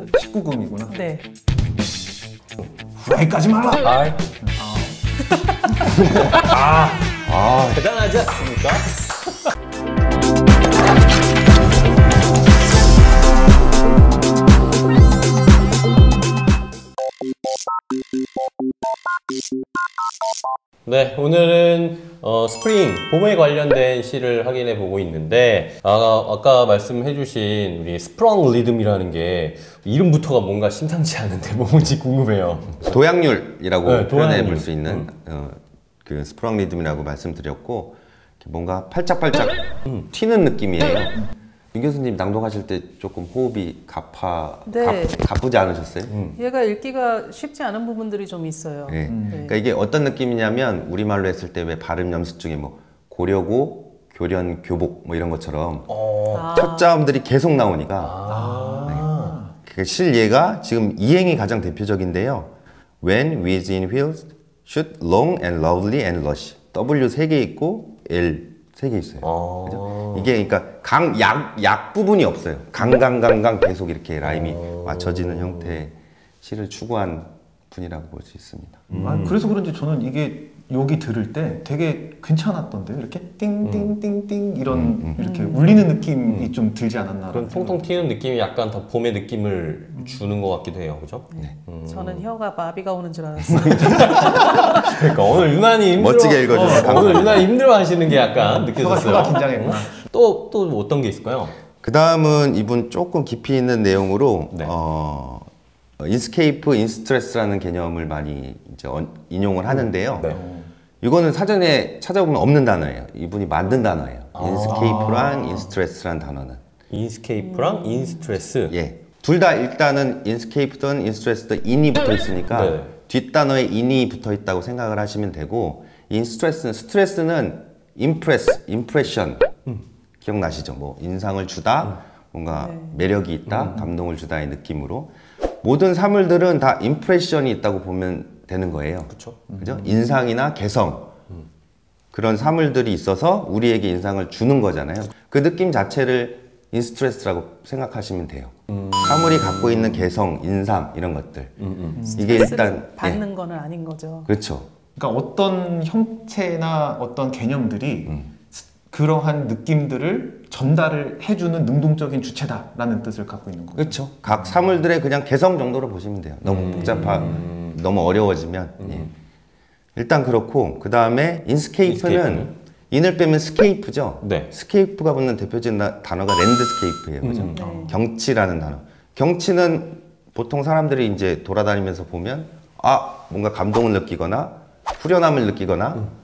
19금이구나. 네. 후라이까지 말라. 대단하지 않습니까? 네, 오늘은 스프링, 봄에 관련된 시를 확인해 보고 있는데 아까 말씀해주신 우리 스프렁 리듬이라는 게 이름부터가 뭔가 심상치 않은데 뭔지 궁금해요. 도약률이라고 네, 표현해 볼 수 있는 그 스프렁 리듬이라고 말씀드렸고 뭔가 팔짝팔짝 튀는 느낌이에요. 민 교수님 낭독하실 때 조금 호흡이 가쁘지 않으셨어요? 얘가 읽기가 쉽지 않은 부분들이 좀 있어요. 네. 네. 그러니까 이게 어떤 느낌이냐면 우리말로 했을 때 왜 발음 연습 중에 뭐 고려고, 교련, 교복 뭐 이런 것처럼 첫 자음들이 계속 나오니까 그 실예가 지금 이행이 가장 대표적인데요. When with in wheels, shoot long and lovely and lush. W 3개 있고 L 3개 있어요. 그죠? 이게 그러니까 약 부분이 없어요. 강강 계속 이렇게 라임이 맞춰지는 형태의 시를 추구한 분이라고 볼 수 있습니다. 그래서 그런지 저는 이게 여기 들을 때 되게 괜찮았던데요. 이렇게 띵띵띵띵 이런 이렇게 울리는 느낌이 좀 들지 않았나. 그런 통통 튀는 느낌이 약간 더 봄의 느낌을 주는 것 같기도 해요, 그죠? 네. 저는 혀가 마비가 오는 줄 알았어요. 그러니까 오늘 유난히 멋지게 읽어주세요. 오늘 유난히 힘들어하시는 게 약간 느껴졌어요. 혀가 긴장했구나. 또 어떤 게 있을까요? 그 다음은 이분 조금 깊이 있는 내용으로 네. 인스케이프, 인스트레스라는 개념을 많이 이제 인용을 하는데요. 네. 이거는 사전에 찾아보면 없는 단어예요. 이분이 만든 단어예요. 인스케이프랑 인스트레스라는 단어는. 인스케이프랑 인스트레스. 예. 둘 다 일단은 인스케이프든 인스트레스든 인이 붙어 있으니까 네. 뒷단어에 인이 붙어 있다고 생각을 하시면 되고, 스트레스는 임프레션. 기억나시죠? 뭐 인상을 주다, 뭔가 매력이 있다, 감동을 주다의 느낌으로 모든 사물들은 다 임프레션이 있다고 보면 되는 거예요. 그렇죠. 그죠? 인상이나 개성 그런 사물들이 있어서 우리에게 인상을 주는 거잖아요. 그 느낌 자체를 인스트레스라고 생각하시면 돼요. 사물이 갖고 있는 개성, 인상 이런 것들. 이게 일단 받는 거는 아닌 거죠. 그렇죠. 그러니까 어떤 형체나 어떤 개념들이 그러한 느낌들을 전달을 해주는 능동적인 주체다라는 뜻을 갖고 있는 거죠. 그렇죠. 각 사물들의 그냥 개성 정도로 보시면 돼요. 너무 너무 어려워지면. 예. 일단 그렇고, 그 다음에 인스케이프는 인을 빼면 스케이프죠. 네. 스케이프가 붙는 대표적인 단어가 랜드스케이프예요. 그죠? 경치라는 단어. 경치는 보통 사람들이 이제 돌아다니면서 보면 뭔가 감동을 느끼거나 후련함을 느끼거나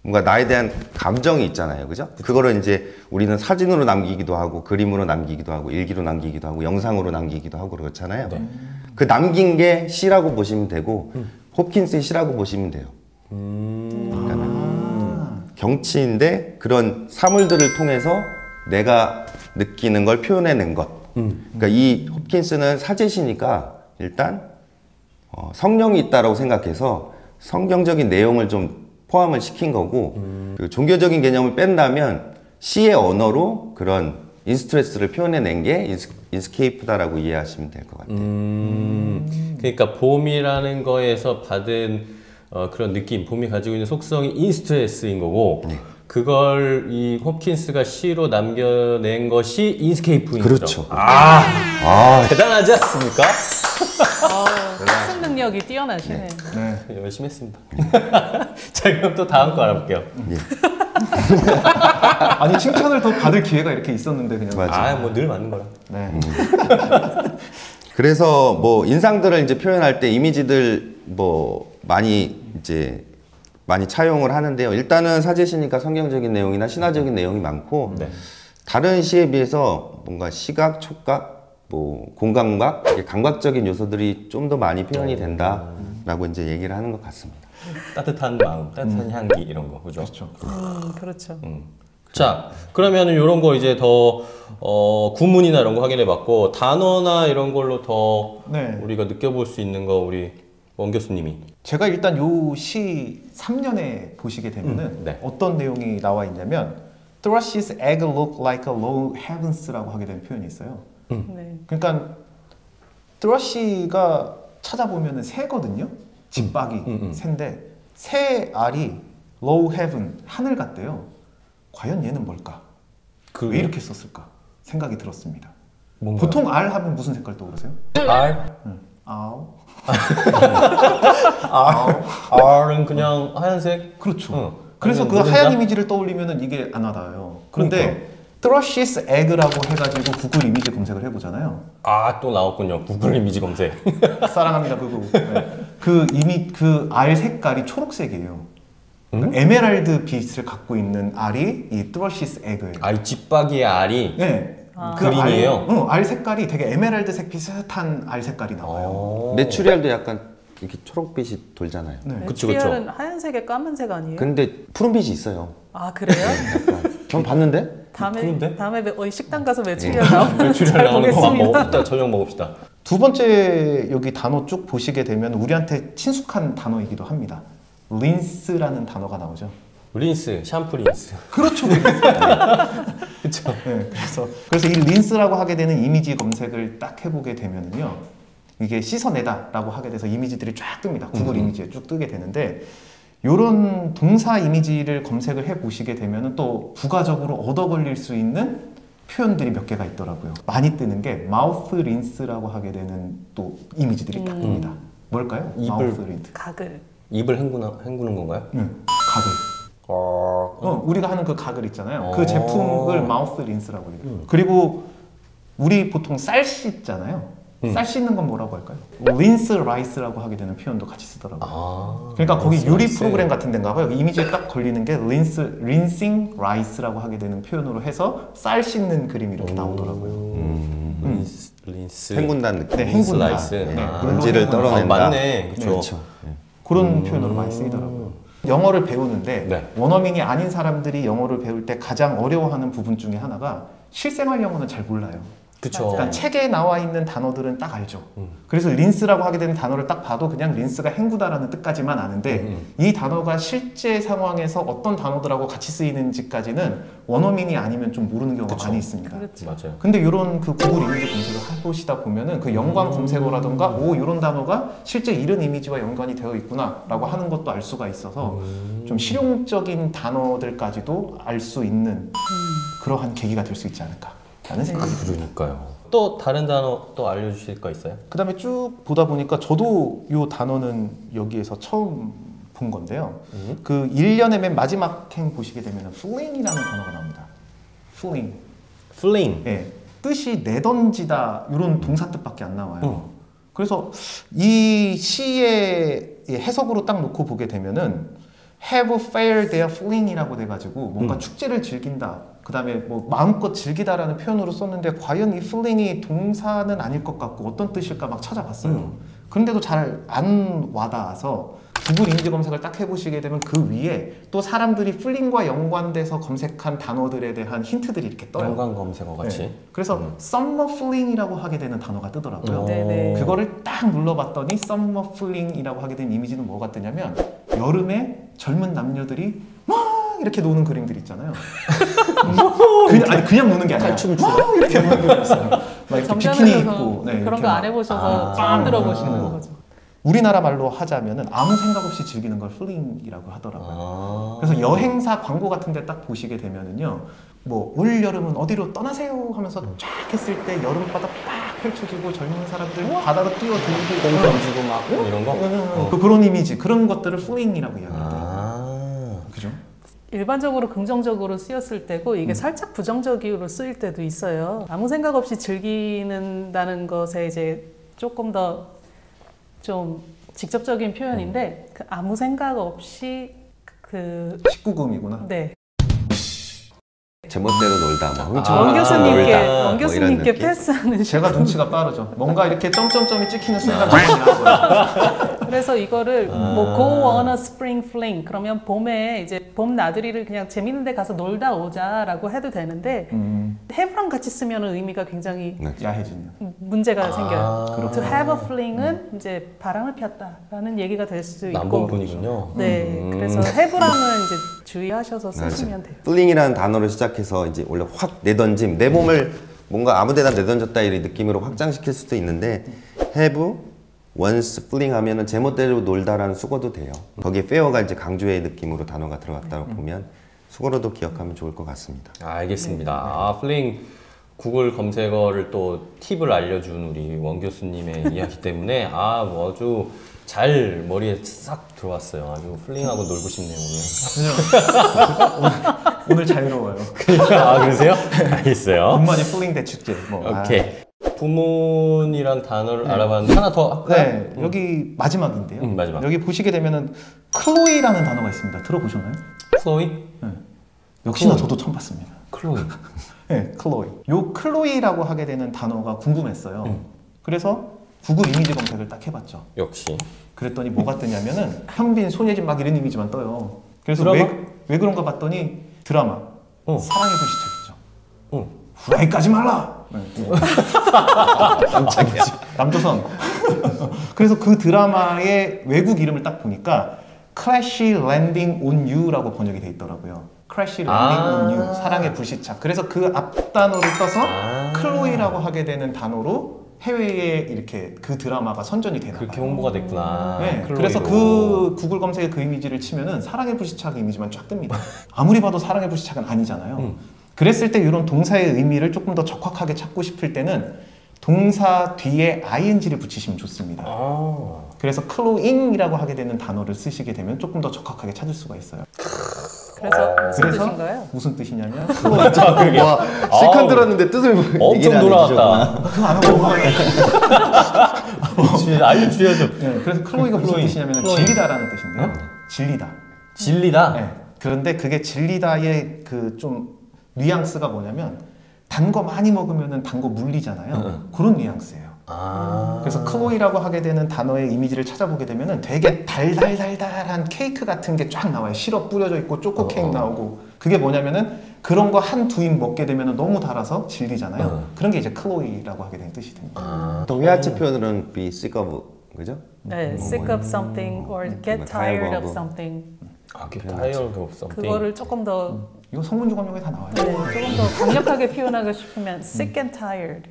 뭔가 나에 대한 감정이 있잖아요. 그죠? 그거를 이제 우리는 사진으로 남기기도 하고 그림으로 남기기도 하고 일기로 남기기도 하고 영상으로 남기기도 하고 그렇잖아요. 그 남긴 게 시라고 보시면 되고 홉킨스의 시라고 보시면 돼요. 그러니까 경치인데 그런 사물들을 통해서 내가 느끼는 걸 표현해낸 것. 그러니까 이 홉킨스는 사제시니까 일단 성령이 있다라고 생각해서 성경적인 내용을 좀 포함을 시킨 거고, 그 종교적인 개념을 뺀다면 시의 언어로 그런 인스트레스를 표현해낸 게 인스케이프다라고 이해하시면 될 것 같아요. 그러니까 봄이라는 거에서 받은 그런 느낌, 봄이 가지고 있는 속성이 인스트레스인 거고, 그걸 이 홉킨스가 시로 남겨낸 것이 인스케이프인 그렇죠. 거죠. 대단하지 않습니까? 학습 능력이 뛰어나시네. 네. 열심히 했습니다. 자, 그럼 또 다음 거 알아볼게요. 아니 칭찬을 더 받을 기회가 이렇게 있었는데 그냥. 맞아. 뭐 늘 맞는 거라. 네. 그래서 뭐 인상들을 이제 표현할 때 이미지들 뭐 많이 차용을 하는데요. 일단은 사제시니까 성경적인 내용이나 신화적인 내용이 많고, 다른 시에 비해서 뭔가 시각, 촉각, 뭐 공감각, 감각적인 요소들이 좀 더 많이 표현이 된다라고 이제 얘기를 하는 것 같습니다. 따뜻한 마음, 따뜻한 향기 이런 거, 그죠? 그렇죠. 그렇죠. 자, 그러면은 이런 거 이제 더 구문이나 이런 거 확인해봤고 단어나 이런 걸로 더 우리가 느껴볼 수 있는 거 우리 원 교수님이. 제가 일단 요 시 3년에 보시게 되면은 어떤 내용이 나와 있냐면 Thrush's egg look like a low heavens라고 하게 된 표현이 있어요. 네. 그러니까 트러쉬가 찾아보면은 새거든요. 집박이 새인데 새 알이 low heaven 하늘 같대요. 과연 얘는 뭘까? 왜 이렇게 썼을까? 생각이 들었습니다. 뭔가요? 보통 알 하면 무슨 색깔 떠오르세요? R? 아우. R은 그냥 하얀색? 그렇죠. 그래서 그 노른자? 하얀 이미지를 떠올리면은 이게 안 와닿아요. 그런데 트러시스 에그라고 해가지고 구글 이미지 검색을 해보잖아요. 또 나왔군요. 구글 이미지 검색. 사랑합니다 그거. 네. 그 알 색깔이 초록색이에요. 그러니까 에메랄드 빛을 갖고 있는 알이 이 트러시스 에그예요. 이 집박이의 알이 네. 그린이에요? 알 색깔이 되게 에메랄드색 비슷한 알 색깔이 나와요. 메추리알도 약간 이렇게 초록빛이 돌잖아요. 네. 그쵸, 메추리알은 하얀색에 까만색 아니에요? 근데 푸른빛이 있어요. 아 그래요? 전 봤는데? 다음에 식당 가서 메추리알 나오면 메추리알 잘 나오는 거 보겠습니다. 먹읍시다. 저녁 먹읍시다. 두 번째 여기 단어 쭉 보시게 되면 우리한테 친숙한 단어이기도 합니다. 린스라는 단어가 나오죠. 린스, 샴푸 린스. 그렇죠. 그쵸. 네, 그래서 이 린스라고 하게 되는 이미지 검색을 딱 해보게 되면은요, 이게 씻어내다라고 하게 돼서 이미지들이 쫙 뜹니다. 구글 이미지에 쭉 뜨게 되는데, 이런 동사 이미지를 검색을 해 보시게 되면은 또 부가적으로 얻어 걸릴 수 있는 표현들이 몇 개가 있더라고요. 많이 뜨는 게 마우스 린스라고 하게 되는 또 이미지들이 딱 뜹니다. 뭘까요? 입을- 마우스 린스. 가글. 입을 헹구는 건가요? 가글. 우리가 하는 그 가글 있잖아요. 그 제품을 마우스 린스라고 해요. 그리고 우리 보통 쌀 씻잖아요. 쌀 씻는 건 뭐라고 할까요? 린스 라이스라고 하게 되는 표현도 같이 쓰더라고요. 그러니까 거기 요리 프로그램 같은 데인가 봐요. 이미지에 딱 걸리는 게 린싱 라이스라고 하게 되는 표현으로 해서 쌀 씻는 그림이 이렇게 나오더라고요. 린스. 헹군다는 느낌. 네, 헹군다. 라이스. 네, 먼지를 떨어낸다. 맞네. 그쵸. 그런 표현으로 많이 쓰이더라고요. 영어를 배우는데 네. 원어민이 아닌 사람들이 영어를 배울 때 가장 어려워하는 부분 중에 하나가 실생활 영어는 잘 몰라요. 그쵸. 그러니까 책에 나와 있는 단어들은 딱 알죠. 그래서 린스라고 하게 되는 단어를 딱 봐도 그냥 린스가 헹구다라는 뜻까지만 아는데 이 단어가 실제 상황에서 어떤 단어들하고 같이 쓰이는지까지는 원어민이 아니면 좀 모르는 경우가 많이 있습니다. 그렇죠. 맞아요. 근데 이런 그 구글 이미지 검색을 해보시다 보면은 그 연관 검색어라던가 이런 단어가 실제 이런 이미지와 연관이 되어 있구나라고 하는 것도 알 수가 있어서 좀 실용적인 단어들까지도 알 수 있는 그러한 계기가 될 수 있지 않을까라는 생각이 듭니다. 그러니까요. 또 다른 단어 또 알려주실 거 있어요? 그 다음에 쭉 보다 보니까 저도 이 단어는 여기에서 처음 본 건데요. 그 1년의 맨 마지막 행 보시게 되면 fling이라는 단어가 나옵니다. fling. Fling. 예, 뜻이 내던지다 이런 동사 뜻밖에 안 나와요. 그래서 이 시의 해석으로 딱 놓고 보게 되면은 have fair their fling이라고 돼가지고 뭔가 축제를 즐긴다. 그 다음에 뭐 마음껏 즐기다라는 표현으로 썼는데 과연 이 fling이 동사는 아닐 것 같고 어떤 뜻일까 막 찾아봤어요. 그런데도 잘 안 와닿아서 구글 이미지 검색을 딱 해보시게 되면 그 위에 또 사람들이 fling과 연관돼서 검색한 단어들에 대한 힌트들이 이렇게 떠요. 연관 검색어 같이. 네. 그래서 summer fling이라고 하게 되는 단어가 뜨더라고요. 네네. 그거를 딱 눌러봤더니 summer fling이라고 하게 된 이미지는 뭐가 뜨냐면 여름에 젊은 남녀들이 막 이렇게 노는 그림들 있잖아요. 그냥 노는 게 아니라 탈춤 막 이렇게 노는 그림 있어요. 막 이렇게 비키니 입고 네, 그런 이렇게 거 안 막. 해보셔서 처음 들어보시는 거죠. 우리나라 말로 하자면은 아무 생각 없이 즐기는 걸 fling이라고 하더라고요. 그래서 여행사 광고 같은 데 딱 보시게 되면은요. 뭐 올 여름은 어디로 떠나세요 하면서 쫙 했을 때 여름바다 빡 펼쳐지고 젊은 사람들 바다로 뛰어들고 공 던지고 막 이런 거? 그런 이미지 그런 것들을 fling이라고 이야기해요. 그죠? 일반적으로 긍정적으로 쓰였을 때고 이게 살짝 부정적으로 쓰일 때도 있어요. 아무 생각 없이 즐기는다는 것에 이제 조금 더 좀 직접적인 표현인데 그 아무 생각 없이 그 19금이구나. 네. 제멋대로 놀다 뭐 원 교수님께 놀다. 원 뭐 교수님께 이런 느낌? 패스하는 제가 눈치가 빠르죠. 뭔가 이렇게 점점점이 찍히는 순간 많이 나고요. 그래서 이거를 뭐 go on a spring fling 그러면 봄에 이제 봄 나들이를 그냥 재밌는 데 가서 놀다 오자라고 해도 되는데 have랑 같이 쓰면 의미가 굉장히 야해지네요. 문제가 생겨요. to have a 음. fling은 이제 바람을 폈다라는 얘기가 될 수 있고 남본분이군요. 네, 그래서 have랑은 이제 주의하셔서 쓰시면 돼요. 플링이라는 단어를 시작해서 이제 원래 확 내던짐, 내 몸을 뭔가 아무데나 내던졌다 이런 느낌으로 확장시킬 수도 있는데 have, once, fling 하면은 제멋대로 놀다라는 수거도 돼요. 거기에 fair가 이제 강조의 느낌으로 단어가 들어갔다고 보면 수거로도 기억하면 좋을 것 같습니다. 알겠습니다. 아, 플링 구글 검색어를 또 팁을 알려준 우리 원 교수님의 이야기 때문에 뭐 아주 잘 머리에 싹 들어왔어요. 아주 플링하고 놀고 싶네요 오늘 자유로워요. 오늘. 아 그러세요? 알겠어요. 군만이 플링 대축제. 뭐. 오케이. 부문이란 단어를 알아봤는데 하나 더 할까요? 네, 여기 마지막인데요. 마지막. 여기 보시게 되면은 클로이라는 단어가 있습니다. 들어보셨나요? 클로이? 네. 역시나 클로이. 저도 처음 봤습니다. 클로이. 네, 클로이. 요 클로이라고 하게 되는 단어가 궁금했어요. 그래서 구글 이미지 검색을 딱 해봤죠. 역시. 그랬더니 뭐가 뜨냐면은 현빈, 손예진 막 이런 이미지만 떠요. 그래서 드라마? 왜 그런가 봤더니 드라마 사랑의 불시착이죠. 후라이까지 말라. 깜짝이야. 남조선. 그래서 그 드라마의 외국 이름을 딱 보니까 Crash Landing on You라고 번역이 돼 있더라고요. Crash Landing on You, 사랑의 불시착. 그래서 그 앞 단어를 떠서 클로이라고 하게 되는 단어로 해외에 이렇게 그 드라마가 선전이 되나 봐요. 그렇게 홍보가 됐구나. 네, 클로이로. 그래서 그 구글 검색에 그 이미지를 치면은 사랑의 불시착 이미지만 쫙 뜹니다. 아무리 봐도 사랑의 불시착은 아니잖아요. 그랬을 때 이런 동사의 의미를 조금 더 적확하게 찾고 싶을 때는 동사 뒤에 ing를 붙이시면 좋습니다. 그래서 클로잉이라고 하게 되는 단어를 쓰시게 되면 조금 더 적확하게 찾을 수가 있어요. 그래서 무슨 뜻인가요? 무슨 뜻이냐면 와, 실컷 들었는데 뜻을 엄청 돌아왔다. 그거 안 하고 알려주셔야죠. 네, 그래서 클로이가 무슨 뜻이냐면 진리다라는 뜻인데요. 진리다. 진리다? 네, 그런데 그게 진리다의 그 좀 뉘앙스가 뭐냐면 단 거 많이 먹으면 단 거 물리잖아요. 그런 뉘앙스예요. 그래서 클로이라고 하게 되는 단어의 이미지를 찾아보게 되면은 되게 달달달달한 케이크 같은 게 쫙 나와요. 시럽 뿌려져 있고 초코 케이크 나오고. 그게 뭐냐면은 그런 거 한 두 입 먹게 되면은 너무 달아서 질리잖아요. 그런 게 이제 클로이라고 하게 되는 뜻이 됩니다. 동해아치 표현으로는 be sick of, 그죠? 네, sick of something or get tired of something. get tired of something. 그거를 조금 더 이거 성문주감용에 다 나와요. 네, 조금 더 강력하게 표현하고 싶으면 sick and tired.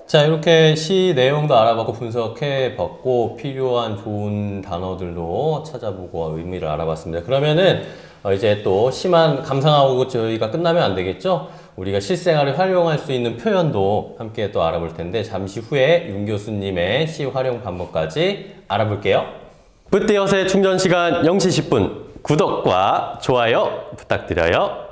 자, 이렇게 시 내용도 알아봤고 분석해봤고 필요한 좋은 단어들도 찾아보고 의미를 알아봤습니다. 그러면은 이제 또 시만 감상하고 저희가 끝나면 안 되겠죠? 우리가 실생활에 활용할 수 있는 표현도 함께 또 알아볼 텐데 잠시 후에 윤 교수님의 시 활용 방법까지 알아볼게요. 붓대여세 충전 시간 0시 10분 구독과 좋아요 부탁드려요.